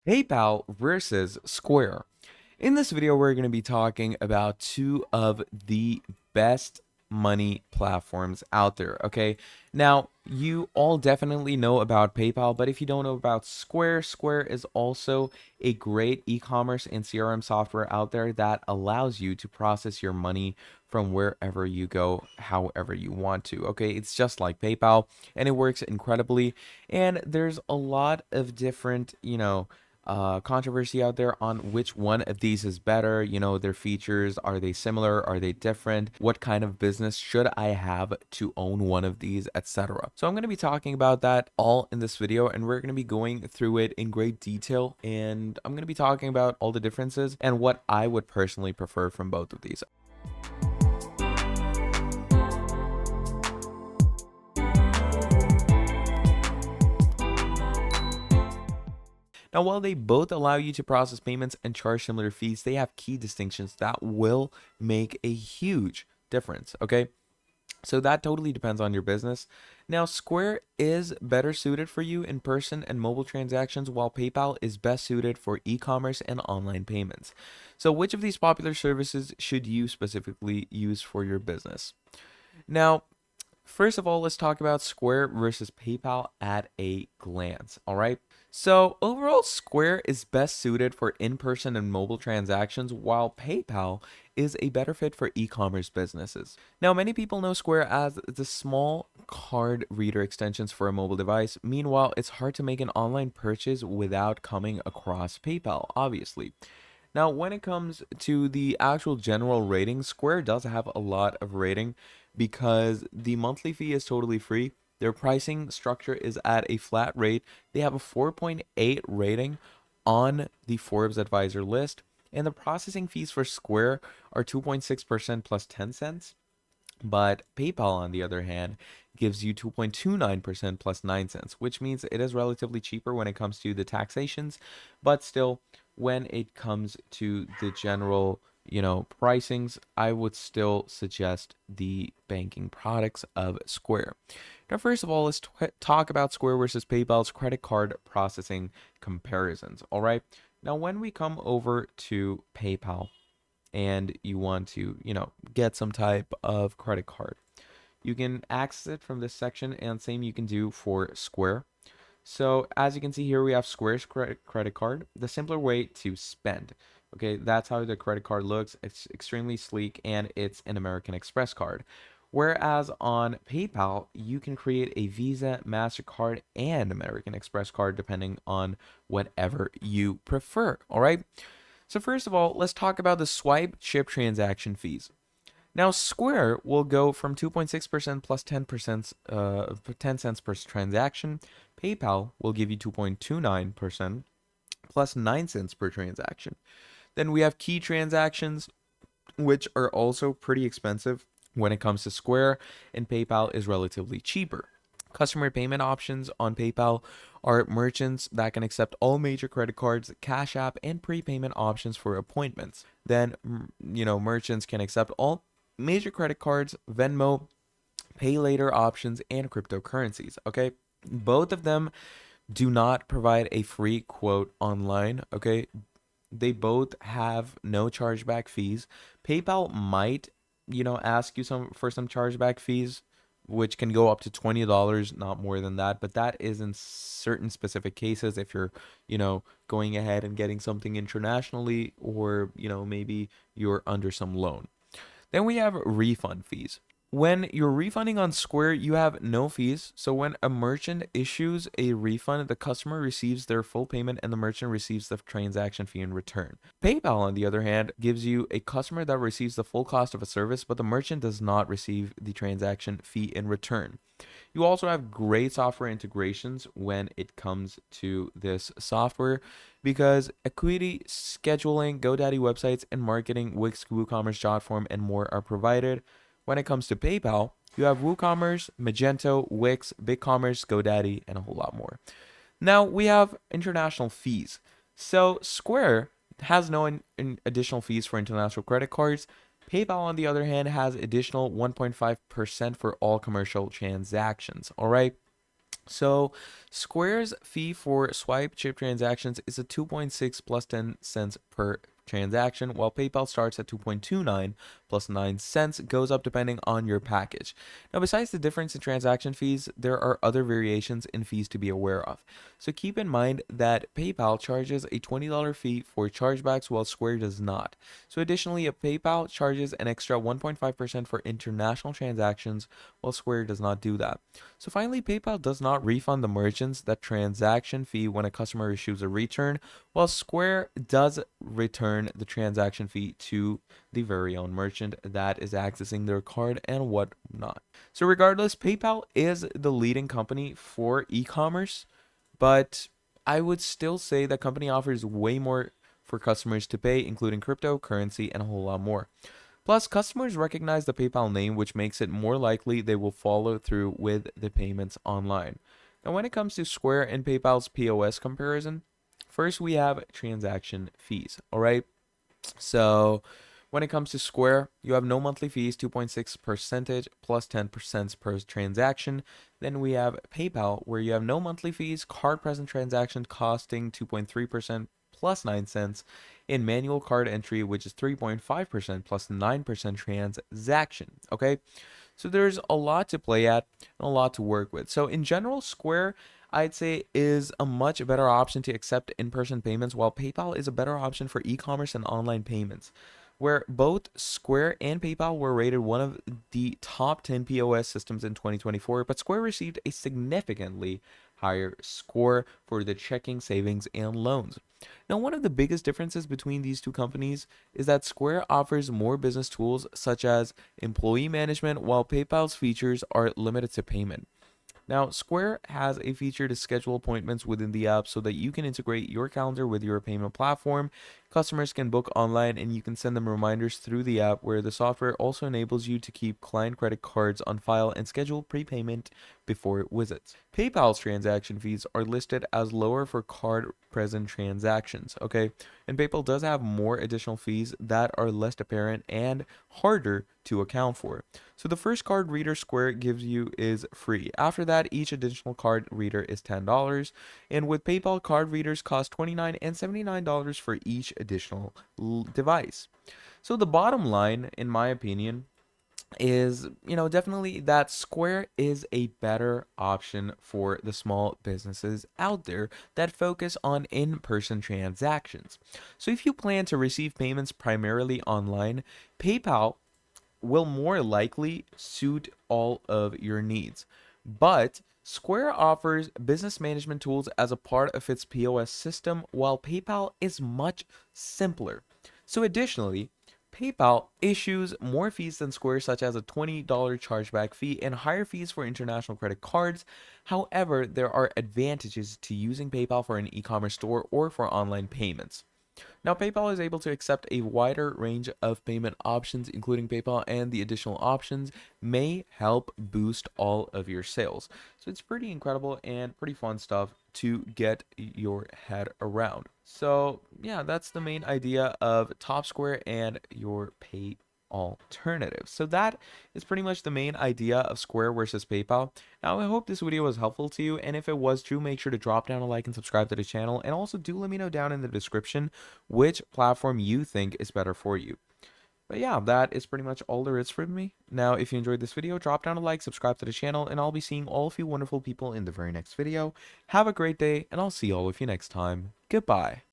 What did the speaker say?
PayPal versus Square. In this video, we're going to be talking about two of the best money platforms out there. Okay, now you all definitely know about PayPal, but if you don't know about Square, Square is also a great e-commerce and CRM software out there that allows you to process your money from wherever you go, however you want to. Okay, it's just like PayPal and it works incredibly. And there's a lot of different, controversy out there on which one of these is better. Their features, are they similar, are they different, what kind of business should I have to own one of these, etc. So I'm going to be talking about that all in this video, and we're going to be going through it in great detail, and I'm going to be talking about all the differences and what I would personally prefer from both of these. Now, while they both allow you to process payments and charge similar fees, they have key distinctions that will make a huge difference, okay? So that totally depends on your business. Now, Square is better suited for you in person and mobile transactions, while PayPal is best suited for e-commerce and online payments. So which of these popular services should you specifically use for your business? Now, first of all, let's talk about Square versus PayPal at a glance, all right? So, overall, Square is best suited for in-person and mobile transactions, while PayPal is a better fit for e-commerce businesses. Now, many people know Square as the small card reader extensions for a mobile device. Meanwhile, it's hard to make an online purchase without coming across PayPal, obviously. Now, when it comes to the actual general rating, Square does have a lot of rating because the monthly fee is totally free. Their pricing structure is at a flat rate. They have a 4.8 rating on the Forbes Advisor list, and the processing fees for Square are 2.6% plus 10 cents. But PayPal, on the other hand, gives you 2.29% plus 9 cents, which means it is relatively cheaper when it comes to the taxations. But still, when it comes to the general, pricings, I would still suggest the banking products of Square. Now, first of all, let's talk about Square versus PayPal's credit card processing comparisons. All right. Now, when we come over to PayPal, and you want to, get some type of credit card, you can access it from this section, and same you can do for Square. So as you can see here, we have Square's credit card, the simpler way to spend. Okay, that's how the credit card looks. It's extremely sleek, and it's an American Express card. Whereas on PayPal, you can create a Visa, MasterCard, and American Express card depending on whatever you prefer. All right. So first of all, let's talk about the swipe chip transaction fees. Now, Square will go from 2.6% plus 10%, 10 cents per transaction. PayPal will give you 2.29% plus 9 cents per transaction. Then we have key transactions, which are also pretty expensive when it comes to Square, and PayPal is relatively cheaper. Customer payment options on PayPal are merchants that can accept all major credit cards, Cash App, and prepayment options for appointments. Then, merchants can accept all major credit cards, Venmo, pay later options, and cryptocurrencies. Okay, both of them do not provide a free quote online. Okay, they both have no chargeback fees. PayPal might, ask you for some chargeback fees, which can go up to $20, not more than that. But that is in certain specific cases if you're, going ahead and getting something internationally, or, maybe you're under some loan. Then we have refund fees. When you're refunding on Square, you have no fees. So when a merchant issues a refund, the customer receives their full payment and the merchant receives the transaction fee in return. PayPal, on the other hand, gives you a customer that receives the full cost of a service, but the merchant does not receive the transaction fee in return. You also have great software integrations when it comes to this software because Acuity, scheduling, GoDaddy websites, and marketing, Wix, WooCommerce, JotForm, and more are provided. When it comes to PayPal, you have WooCommerce, Magento, Wix, BigCommerce, GoDaddy, and a whole lot more. Now we have international fees. So Square has no additional fees for international credit cards. PayPal, on the other hand, has additional 1.5% for all commercial transactions. All right. So Square's fee for swipe chip transactions is a 2.6 plus 10 cents per transaction, while PayPal starts at 2.29 plus 9 cents, goes up depending on your package. Now, besides the difference in transaction fees, there are other variations in fees to be aware of. So keep in mind that PayPal charges a $20 fee for chargebacks while Square does not. So additionally, PayPal charges an extra 1.5% for international transactions while Square does not do that. So finally, PayPal does not refund the merchants that transaction fee when a customer issues a return, while Square does return the transaction fee to the very own merchant that is accessing their card and whatnot. So regardless, PayPal is the leading company for e-commerce, but I would still say that company offers way more for customers to pay, including cryptocurrency and a whole lot more. Plus, customers recognize the PayPal name, which makes it more likely they will follow through with the payments online. Now, when it comes to Square and PayPal's POS comparison, first we have transaction fees. All right. So, when it comes to Square, you have no monthly fees, 2.6% plus 10% per transaction. Then we have PayPal, where you have no monthly fees, card present transaction costing 2.3% plus 9 cents, in manual card entry, which is 3.5% plus 9% transaction. Okay, so there's a lot to play at and a lot to work with. So in general, Square, I'd say, is a much better option to accept in-person payments, while PayPal is a better option for e-commerce and online payments. Where both Square and PayPal were rated one of the top 10 POS systems in 2024, but Square received a significantly higher score for the checking, savings, and loans. Now, one of the biggest differences between these two companies is that Square offers more business tools such as employee management, while PayPal's features are limited to payment. Now, Square has a feature to schedule appointments within the app so that you can integrate your calendar with your payment platform. Customers can book online and you can send them reminders through the app, where the software also enables you to keep client credit cards on file and schedule prepayment before visits. PayPal's transaction fees are listed as lower for card present transactions, okay? And PayPal does have more additional fees that are less apparent and harder to account for. So the first card reader Square gives you is free. After that, each additional card reader is $10. And with PayPal, card readers cost $29 and $79 for each additional device. So the bottom line, in my opinion, is, definitely that Square is a better option for the small businesses out there that focus on in-person transactions. So if you plan to receive payments primarily online, PayPal will more likely suit all of your needs. But Square offers business management tools as a part of its POS system, while PayPal is much simpler. So additionally, PayPal issues more fees than Square, such as a $20 chargeback fee and higher fees for international credit cards. However, there are advantages to using PayPal for an e-commerce store or for online payments. Now, PayPal is able to accept a wider range of payment options, including PayPal, and the additional options may help boost all of your sales. So it's pretty incredible and pretty fun stuff to get your head around. So yeah, that's the main idea of Top Square and your pay alternative. So that is pretty much the main idea of Square versus PayPal. Now, I hope this video was helpful to you, and if it was, do make sure to drop down a like and subscribe to the channel, and also do let me know down in the description which platform you think is better for you. But yeah, that is pretty much all there is from me. Now, if you enjoyed this video, drop down a like, subscribe to the channel, and I'll be seeing all of you wonderful people in the very next video. Have a great day, and I'll see all of you next time. Goodbye.